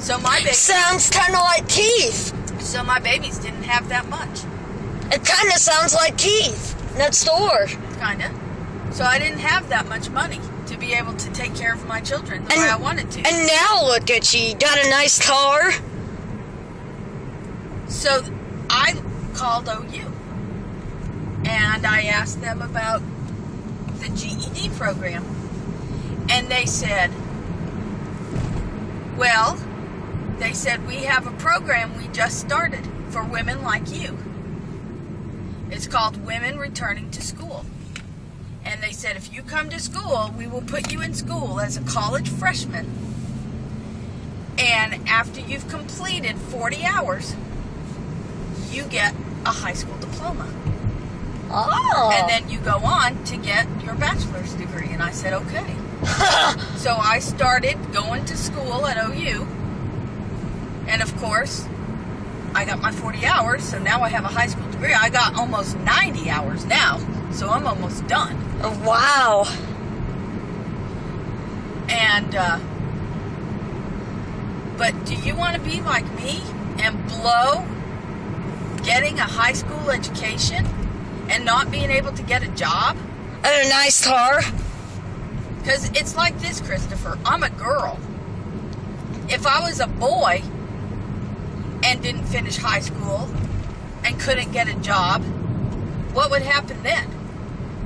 So my babies... Sounds kind of like Keith. So my babies didn't have that much. It kind of sounds like Keith next door. Kinda. So I didn't have that much money to be able to take care of my children the way I wanted to. And now look at you. You got a nice car. So I called OU. And I asked them about the GED program. And they said, well, we have a program we just started for women like you. It's called Women Returning to School. And they said, if you come to school, we will put you in school as a college freshman. And after you've completed 40 hours, you get a high school diploma. Oh. And then you go on to get your bachelor's degree. And I said, okay. So I started going to school at OU. And of course, I got my 40 hours, so now I have a high school degree. I got almost 90 hours now, so I'm almost done. Oh, wow. And, but do you want to be like me and blow getting a high school education and not being able to get a job? And a nice car. Because it's like this, Christopher. I'm a girl. If I was a boy and didn't finish high school and couldn't get a job, what would happen then?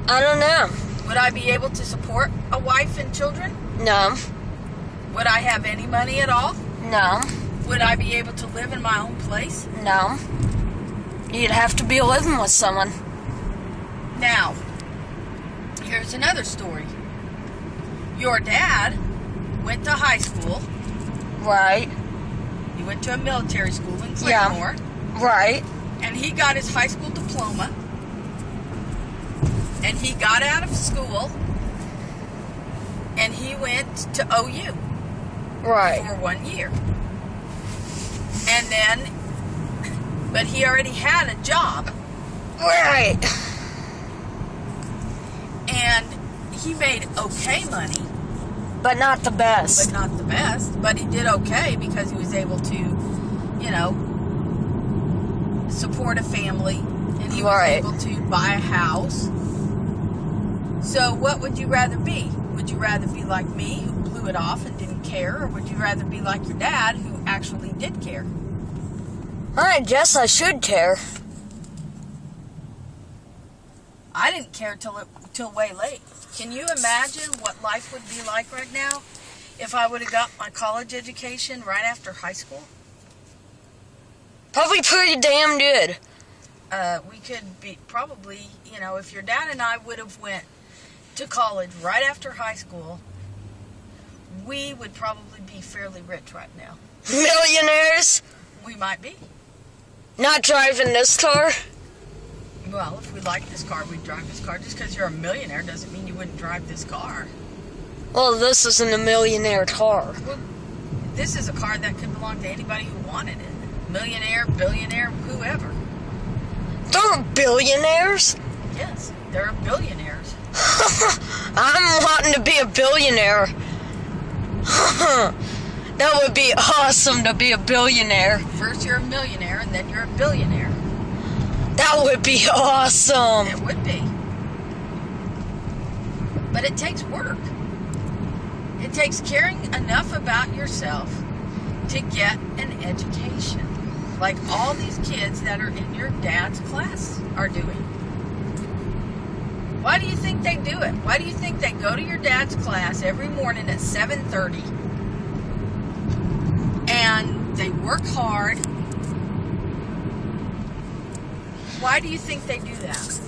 I don't know. Would I be able to support a wife and children? No. Would I have any money at all? No. Would I be able to live in my own place? No. You'd have to be living with someone. Now, here's another story. Your dad went to high school. Right. He went to a military school in Claymore. Yeah. Right. And he got his high school diploma. And he got out of school. And he went to OU. Right. For 1 year. And then, but he already had a job. Right. And he made okay money. But not the best. But not the best. But he did okay because he was able to, you know, support a family. And he was able to buy a house. So what would you rather be? Would you rather be like me, who blew it off and didn't care? Or would you rather be like your dad, who actually did care? I guess I should care. I didn't care till way late. Can you imagine what life would be like right now if I would have got my college education right after high school? Probably pretty damn good. We could be probably, you know, if your dad and I would have went to college right after high school, we would probably be fairly rich right now. Millionaires? We might be. Not driving this car? Well, if we liked this car, we'd drive this car. Just because you're a millionaire doesn't mean you wouldn't drive this car. Well, this isn't a millionaire car. Well, this is a car that could belong to anybody who wanted it. Millionaire, billionaire, whoever. They're billionaires? Yes, they're billionaires. I'm wanting to be a billionaire. That would be awesome to be a billionaire. First you're a millionaire and then you're a billionaire. That would be awesome. It would be. But it takes work. It takes caring enough about yourself to get an education. Like all these kids that are in your dad's class are doing. Why do you think they do it? Why do you think they go to your dad's class every morning at 7:30 and they work hard? Why do you think they do that?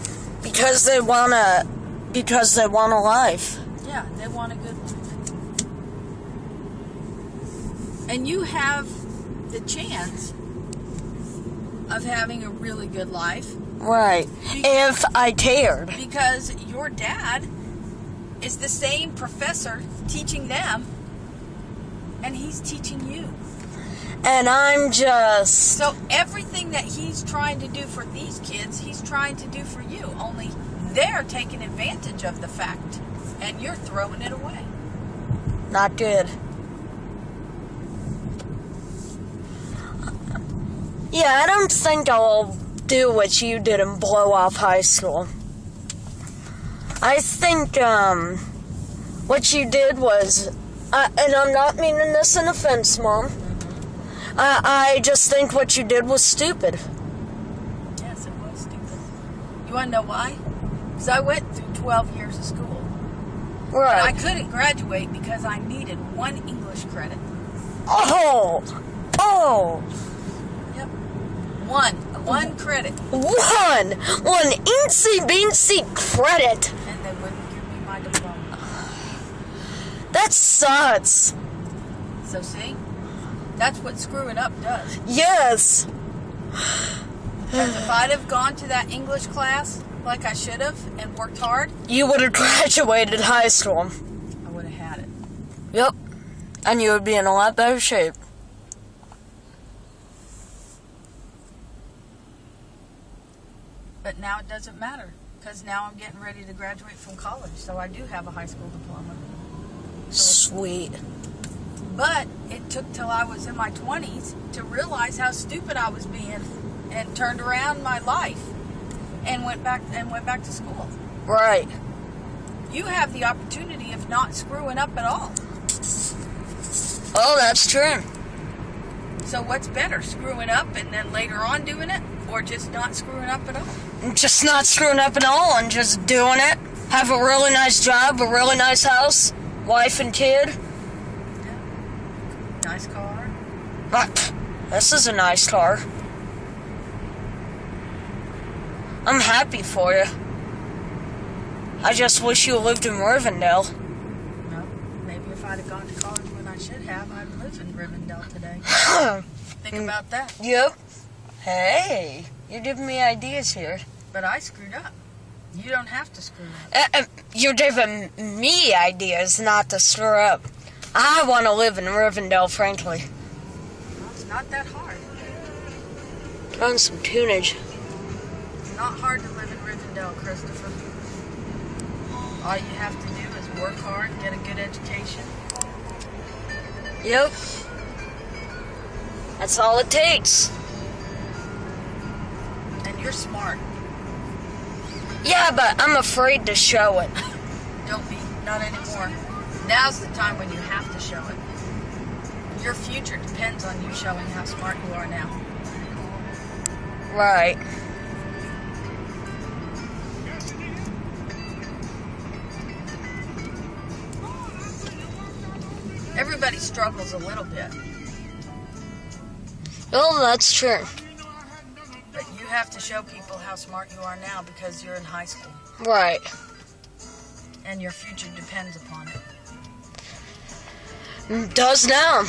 Because they want a life. Yeah, they want a good life. And you have the chance of having a really good life. Right. If I cared. Because your dad is the same professor teaching them, and he's teaching you. And I'm just... So everything that he's trying to do for these kids, he's trying to do for you. Only they're taking advantage of the fact, and you're throwing it away. Not good. Yeah, I don't think I'll do what you did and blow off high school. I think, what you did was, and I'm not meaning this in offense, Mom. I just think what you did was stupid. Yes, it was stupid. You want to know why? Because I went through 12 years of school. Right. I couldn't graduate because I needed 1 English credit. Oh! Yep. One credit. One eensy beensy credit. And they wouldn't give me my diploma. That sucks. So see? That's what screwing up does. Yes. Because if I'd have gone to that English class like I should have and worked hard, You would have graduated high school. I would have had it. Yep. And you would be in a lot better shape. But now it doesn't matter. Because now I'm getting ready to graduate from college. So I do have a high school diploma. Sweet. But it took till I was in my 20s to realize how stupid I was being, and turned around my life and went back to school. Right. You have the opportunity of not screwing up at all. Oh, that's true. So what's better, screwing up and then later on doing it, or just not screwing up at all? Just not screwing up at all and just doing it. Have a really nice job, a really nice house, wife and kid. Nice car. But this is a nice car. I'm happy for you. I just wish you lived in Rivendell. No, maybe if I'd have gone to college when I should have, I'd live in Rivendell today. Think about that. Yep. Hey, you're giving me ideas here. But I screwed up. You don't have to screw up. You're giving me ideas not to screw up. I want to live in Rivendell, frankly. Well, it's not that hard. On some tunage. It's not hard to live in Rivendell, Christopher. All you have to do is work hard, get a good education. Yep. That's all it takes. And you're smart. Yeah, but I'm afraid to show it. Don't be. Not anymore. Now's the time when you have to show it. Your future depends on you showing how smart you are now. Right. Everybody struggles a little bit, Oh, that's true. but you have to show people how smart you are now because you're in high school Right. and your future depends upon it. Does now.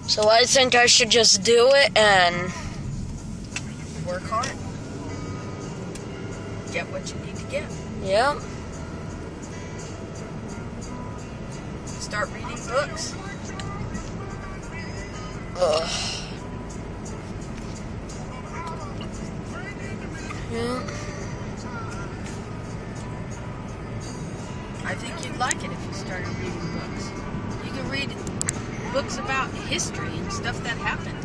So I think I should just do it and... Work hard. Get what you need to get. Yep. Start reading books. Ugh. Yeah. I think you'd like it if you started reading books. You can read books about history and stuff that happened.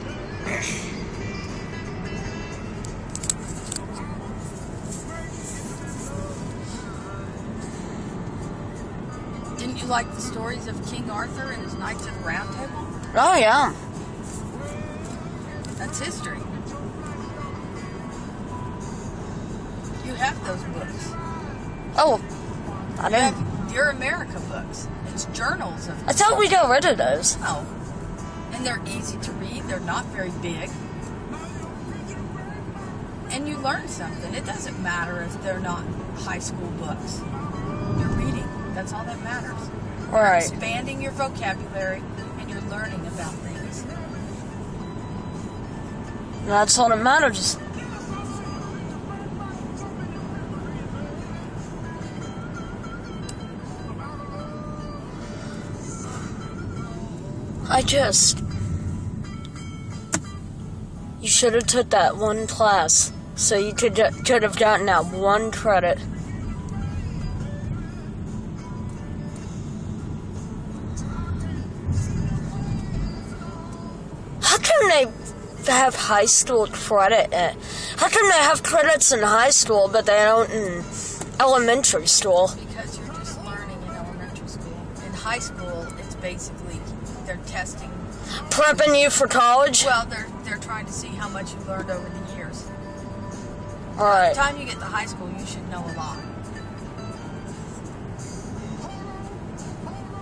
Didn't you like the stories of King Arthur and his Knights of the Round Table? Oh, yeah. That's history. You have those books. Oh, I You didn't... have Dear America books. It's journals of... I thought we got rid of those. Oh. And they're easy to read. They're not very big. And you learn something. It doesn't matter if they're not high school books. You're reading. That's all that matters. Right. Expanding your vocabulary and you're learning about things. That's all that matters. You should have took that one class, so you could have gotten that one credit. come they have high school credit? How come they have credits in high school, but they don't in elementary school? Because you're just learning in elementary school. In high school, it's basically they're testing. Prepping you for college? Well, they're trying to see how much you've learned over the years. All By right. the time you get to high school, you should know a lot.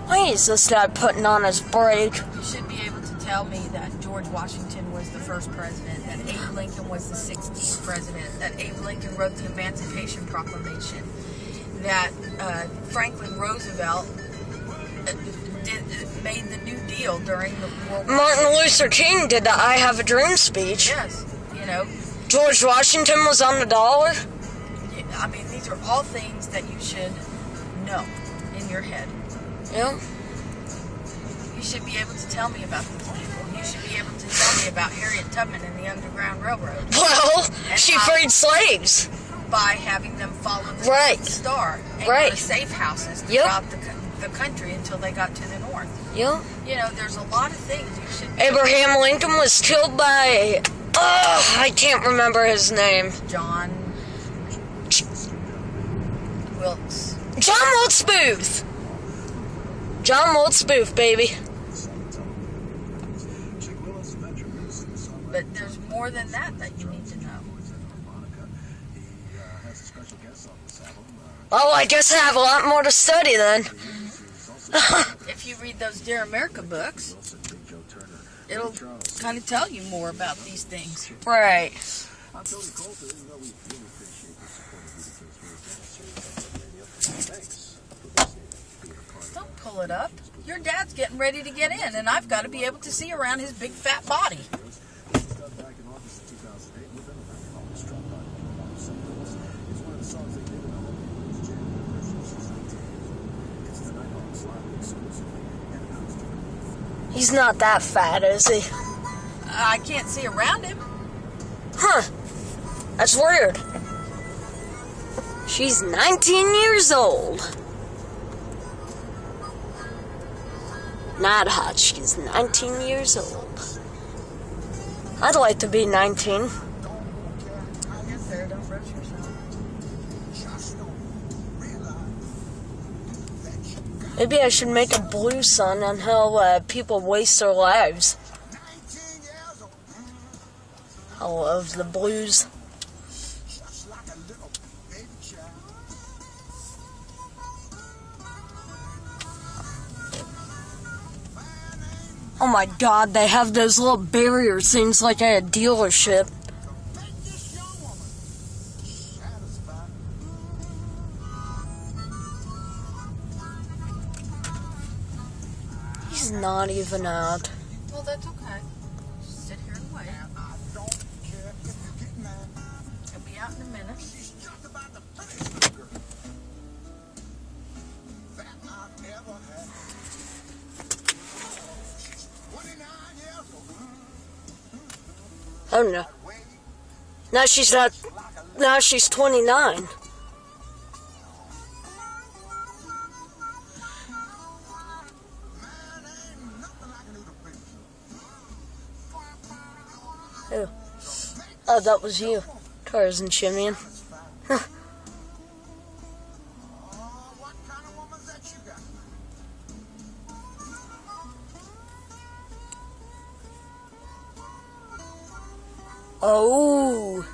Why is this guy putting on his brake? You should be able to tell me that George Washington was the first president, that Abe Lincoln was the 16th president, that Abe Lincoln wrote the Emancipation Proclamation, that Franklin Roosevelt made the New Deal during the World War. Martin Luther King did the I Have a Dream speech. Yes, you know. George Washington was on the dollar. I mean, these are all things that you should know in your head. Yeah. You should be able to tell me about these people. You should be able to tell me about Harriet Tubman and the Underground Railroad. Well, And she how- freed slaves. By having them follow the Right. North Star and Right. go to safe houses Yep. throughout the country until they got to the north. Yeah. You know, there's a lot of things you should. Abraham Lincoln was killed by. I can't remember his name. John Wilkes. John Wilkes Booth. John Wilkes Booth, baby. But there's more than that you need to know. Oh, I guess I have a lot more to study then. If you read those Dear America books, it'll kind of tell you more about these things. Right. Don't pull it up. Your dad's getting ready to get in, and I've got to be able to see around his big fat body. He's not that fat, is he? I can't see around him. Huh. That's weird. She's 19 years old. Not hot. She's 19 years old. I'd like to be 19. Get there, don't rush yourself. Maybe I should make a blue sun on how people waste their lives. I love the blues. Oh my god, they have those little barrier things like at a dealership. He's not even out. Well, that's okay. Just sit here and wait. He'll be out in a minute. Oh no. Now she's not. Now she's 29. Oh. Oh, that was you. Tarzan shimmying. Oh,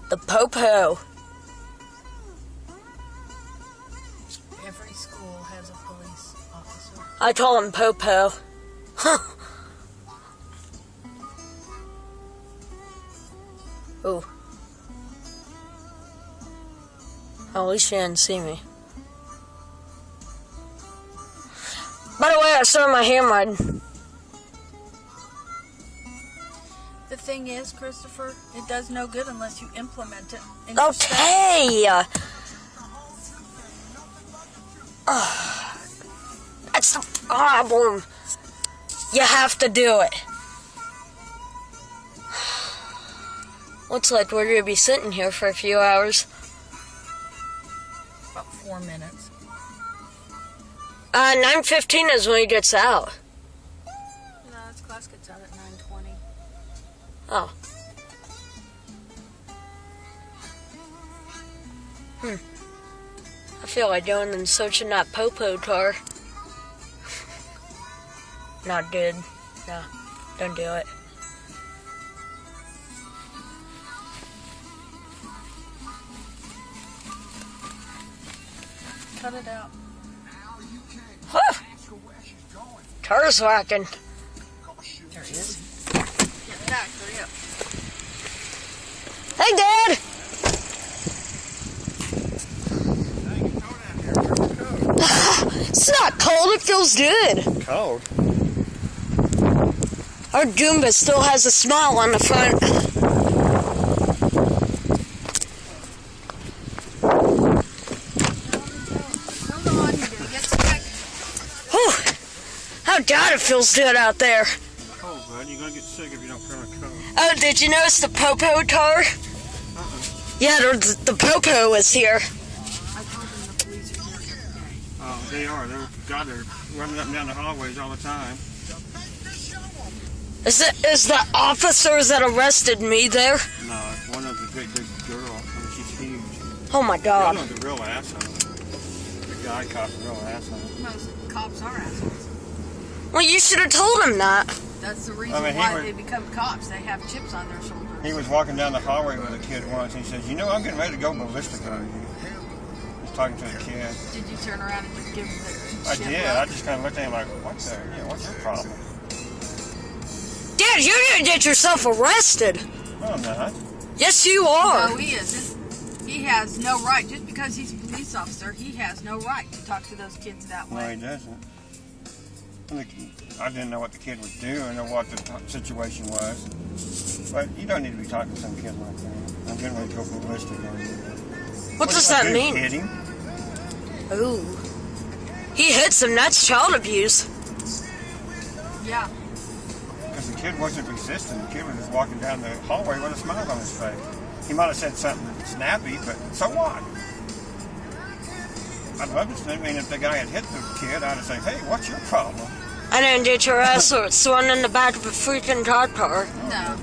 the Popo. Every school has a police officer. I call him Popo. Huh. Oh. At least you didn't see me. By the way, I started my handwriting. The thing is, Christopher, it does no good unless you implement it. In your study. Okay. That's the problem. You have to do it. Looks like we're going to be sitting here for a few hours. About 4 minutes. 9:15 is when he gets out. No, his class gets out at 9:20. Oh. I feel like going and searching that Popo tar. Not good. No, don't do it. Cut it out. Huh. Tar's whacking. There he is. Get back, hurry up. Hey, Dad! It's not cold, it feels good. Cold? Our Goomba still has a smile on the front. Come on, you're gonna get sick. Whew. Oh, God, it feels good out there. Cold, bud. You're gonna get sick if you don't come in cold. Oh, did you notice the Popo tar? Yeah, the Popo is here. I told them the police are here today. Oh, they are. They're running up and down the hallways all the time. Is the officers that arrested me there? No, one of the big girl. I mean, she's huge. Oh, my The God. other one's a real asshole. The guy cop's a real asshole. Most cops are assholes. Well, you should have told him that. That's the reason I mean, he why was- they become cops. They have chips on their shoulders. He was walking down the hallway with a kid once. He says, "You know, I'm getting ready to go ballistic on you." He's talking to a kid. Did you turn around and just give them the I shit did. look? I just kind of looked at him like, what's your problem? Dad, you're gonna get yourself arrested. No, I'm not. Yes, you are. No, he isn't. He has no right. Just because he's a police officer, he has no right to talk to those kids that No, way. he doesn't. I didn't know what the kid was doing or what the situation was. But you don't need to be talking to some kid like that. I'm getting ready to go ballistic on you. What does did I that do, mean? Hit him? Ooh. He hits him. That's child abuse. Yeah. Because the kid wasn't resisting. The kid was just walking down the hallway with a smile on his face. He might have said something snappy, but so what? I'd love to say, I mean, if the guy had hit the kid, I'd have said, hey, what's your problem? I didn't get your ass thrown in the back of a freaking Todd car. No.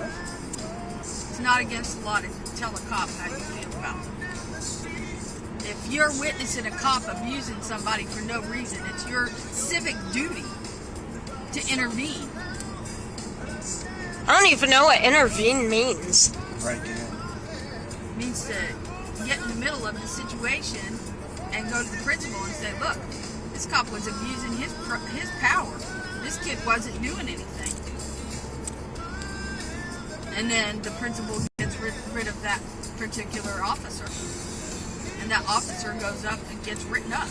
It's not against the law to tell a cop how you feel about them. If you're witnessing a cop abusing somebody for no reason, it's your civic duty to intervene. I don't even know what intervene means. Right there. It means to get in the middle of the situation and go to the principal and say, look, this cop was abusing his power. This kid wasn't doing anything. And then the principal gets rid of that particular officer. And that officer goes up and gets written up.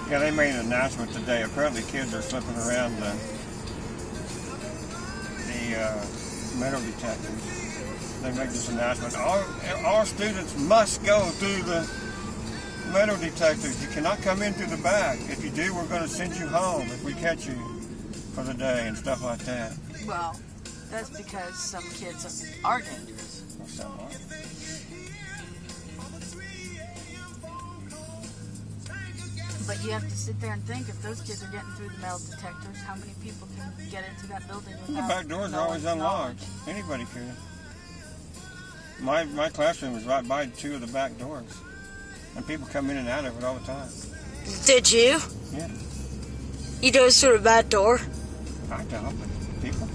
Yeah, they made an announcement today. Apparently kids are slipping around the metal detectors. They make this announcement. All students must go through the metal detectors. You cannot come in through the back. If you do, we're going to send you home if we catch you for the day and stuff like that. Well, that's because some kids are dangerous. What's that like? But you have to sit there and think, if those kids are getting through the metal detectors, how many people can get into that building The without back doors are always knowledge? unlocked. Anybody could. My classroom was right by two of the back doors. And people come in and out of it all the time. Did you? Yeah. You go through the back door? I don't, but people do.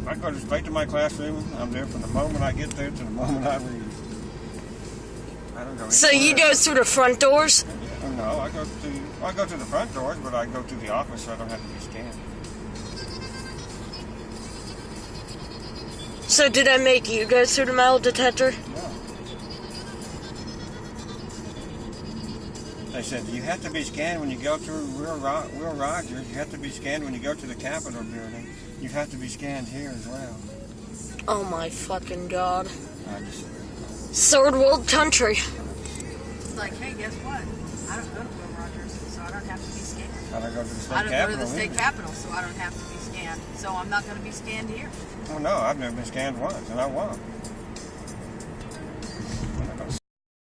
I go straight to my classroom. I'm there from the moment I get there to the moment I leave. I don't go So you anywhere. go through the front doors? No, I go to the front doors, but I go to the office so I don't have to be scanned. So did I make you go through the metal detector? No. They said you have to be scanned when you go through Will Rogers. You have to be scanned when you go to the Capitol building. You have to be scanned here as well. Oh my fucking God. I disagree. Third world country. It's like, hey, guess what? I don't go to Will Rogers, so I don't have to be scanned. I don't go to the state I don't go to capitol the state either. capitol, so I don't have to be scanned. So I'm not going to be scanned here. Oh no, I've never been scanned once, and I won't.